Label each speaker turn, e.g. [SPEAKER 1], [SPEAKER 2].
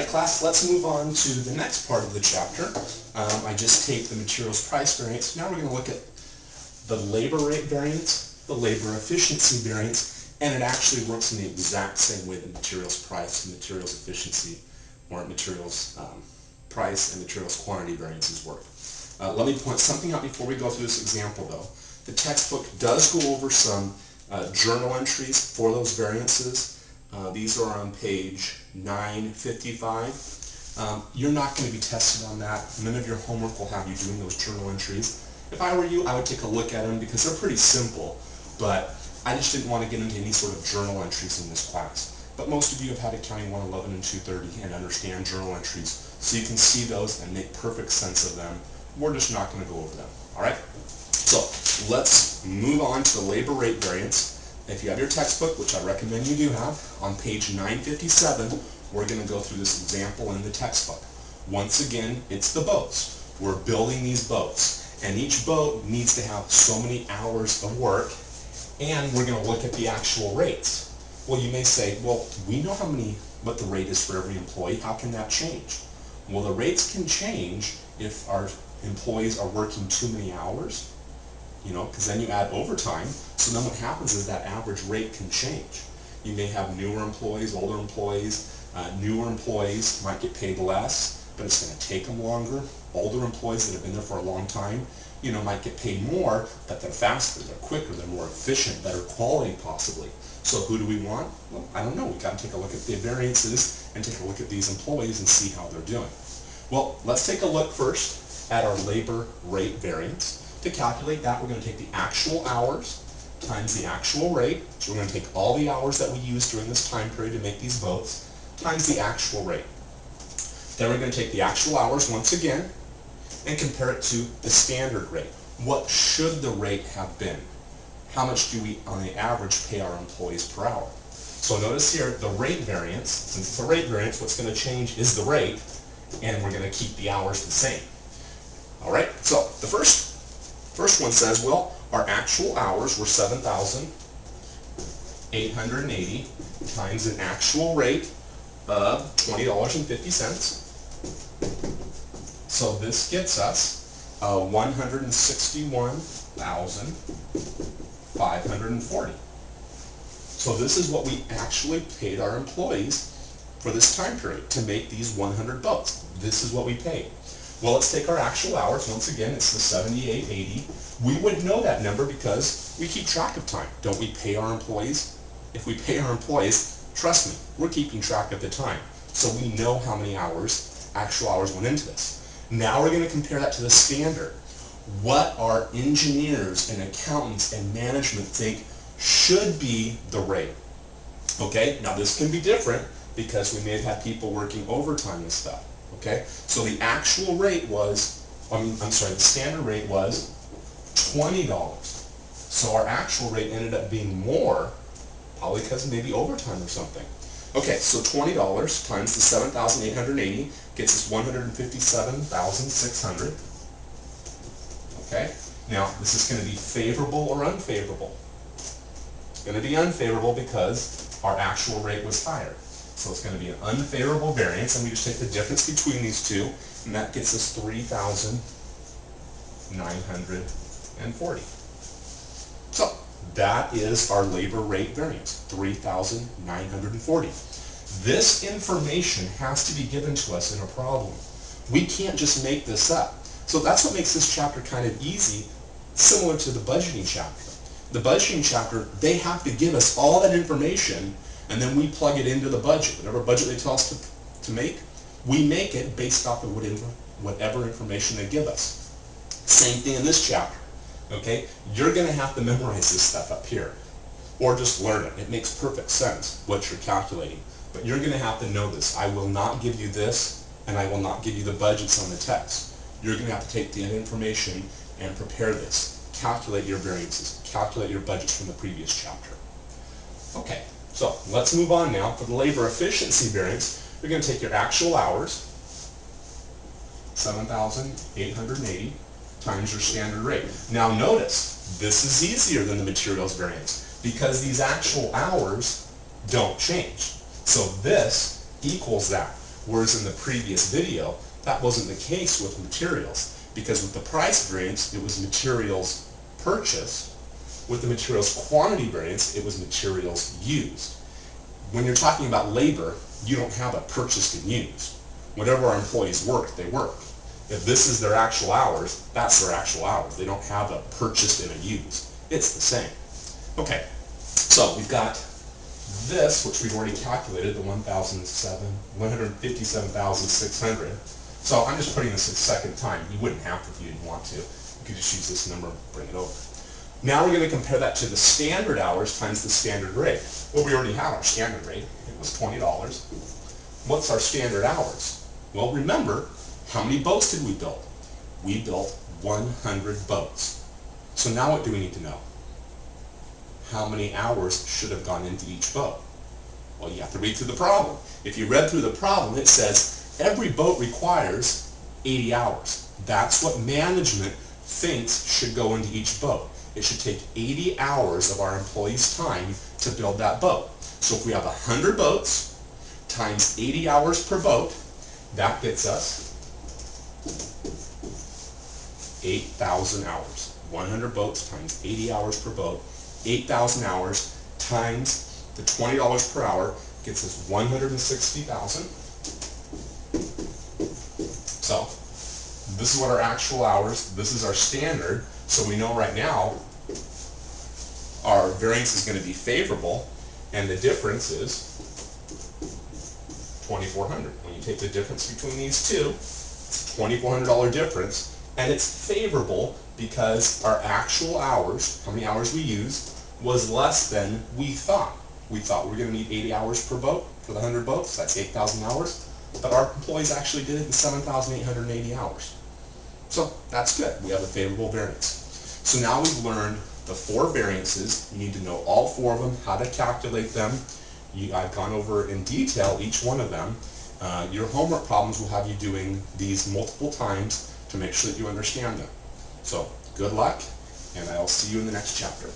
[SPEAKER 1] Alright class, let's move on to the next part of the chapter. I just taped the materials price variance. Now we're going to look at the labor rate variance, the labor efficiency variance, and it actually works in the exact same way that materials price and materials efficiency or materials price and materials quantity variances work. Let me point something out before we go through this example though. The textbook does go over some journal entries for those variances. These are on page 955. You're not going to be tested on that. None of your homework will have you doing those journal entries. If I were you, I would take a look at them because they're pretty simple, but I just didn't want to get into any sort of journal entries in this class. But most of you have had accounting 111 and 230 and understand journal entries, so you can see those and make perfect sense of them. We're just not going to go over them. Alright? So let's move on to the labor rate variance. If you have your textbook, which I recommend you do have, on page 957, we're going to go through this example in the textbook. Once again, it's the boats. We're building these boats, and each boat needs to have so many hours of work, and we're going to look at the actual rates. Well, you may say, well, we know what the rate is for every employee. How can that change? Well, the rates can change if our employees are working too many hours, because then you add overtime. So then what happens is that average rate can change. You may have newer employees, older employees. Newer employees might get paid less, but it's going to take them longer. Older employees that have been there for a long time, might get paid more, but they're faster, they're quicker, they're more efficient, better quality possibly. So who do we want? Well, I don't know. We've got to take a look at the variances and take a look at these employees and see how they're doing. Well, let's take a look first at our labor rate variance. To calculate that, we're going to take the actual hours times the actual rate. So we're going to take all the hours that we used during this time period to make these boats times the actual rate. Then we're going to take the actual hours once again and compare it to the standard rate. What should the rate have been? How much do we, on the average, pay our employees per hour? So notice here, the rate variance, since it's a rate variance, what's going to change is the rate, and we're going to keep the hours the same. All right, so the first one says, well, our actual hours were 7,880 times an actual rate of $20.50. So this gets us 161,540. So this is what we actually paid our employees for this time period to make these 100 boats. This is what we paid. Well, let's take our actual hours. Once again, it's the 7880. We would know that number because we keep track of time. Don't we pay our employees? If we pay our employees, trust me, we're keeping track of the time. So we know how many hours, actual hours went into this. Now we're going to compare that to the standard. What our engineers and accountants and management think should be the rate. Okay, now this can be different because we may have had people working overtime and stuff. Okay, so the actual rate was, the standard rate was $20. So our actual rate ended up being more, probably because maybe overtime or something. Okay, so $20 times the 7,880 gets us 157,600. Okay, now this is going to be favorable or unfavorable. It's going to be unfavorable because our actual rate was higher. So it's going to be an unfavorable variance, and we just take the difference between these two, and that gets us 3,940. So that is our labor rate variance, 3,940. This information has to be given to us in a problem. We can't just make this up. So that's what makes this chapter kind of easy, similar to the budgeting chapter. The budgeting chapter, they have to give us all that information, and then we plug it into the budget. Whatever budget they tell us to make, we make it based off of whatever information they give us. Same thing in this chapter. Okay? You're going to have to memorize this stuff up here, or just learn it. It makes perfect sense what you're calculating. But you're going to have to know this. I will not give you this, and I will not give you the budgets on the test. You're going to have to take the information and prepare this. Calculate your variances. Calculate your budgets from the previous chapter. Okay. So let's move on now. For the labor efficiency variance, you're going to take your actual hours, 7,880, times your standard rate. Now notice, this is easier than the materials variance because these actual hours don't change. So this equals that. Whereas in the previous video, that wasn't the case with materials, because with the price variance, it was materials purchased. With the materials quantity variance, it was materials used. When you're talking about labor, you don't have a purchased and used. Whatever our employees work, they work. If this is their actual hours, that's their actual hours. They don't have a purchased and a used. It's the same. Okay, so we've got this, which we've already calculated, the 157,600. So I'm just putting this a second time. You wouldn't have to if you didn't want to. You could just use this number, bring it over. Now we're going to compare that to the standard hours times the standard rate. Well, we already have our standard rate. It was $20. What's our standard hours? Well, remember, how many boats did we build? We built 100 boats. So now what do we need to know? How many hours should have gone into each boat? Well, you have to read through the problem. If you read through the problem, it says every boat requires 80 hours. That's what management thinks should go into each boat. It should take 80 hours of our employees' time to build that boat. So if we have 100 boats times 80 hours per boat, that gets us 8,000 hours. 100 boats times 80 hours per boat, 8,000 hours times the $20 per hour gets us 160,000. So this is what our actual hours, this is our standard. So we know right now our variance is going to be favorable, and the difference is 2,400. When you take the difference between these two, it's a $2,400 difference, and it's favorable because our actual hours, how many hours we used, was less than we thought. We thought we were going to need 80 hours per boat for the 100 boats. That's 8,000 hours. But our employees actually did it in 7,880 hours. So that's good. We have a favorable variance. So now we've learned the 4 variances. You need to know all 4 of them, how to calculate them. I've gone over in detail each one of them. Your homework problems will have you doing these multiple times to make sure that you understand them. So good luck, and I'll see you in the next chapter.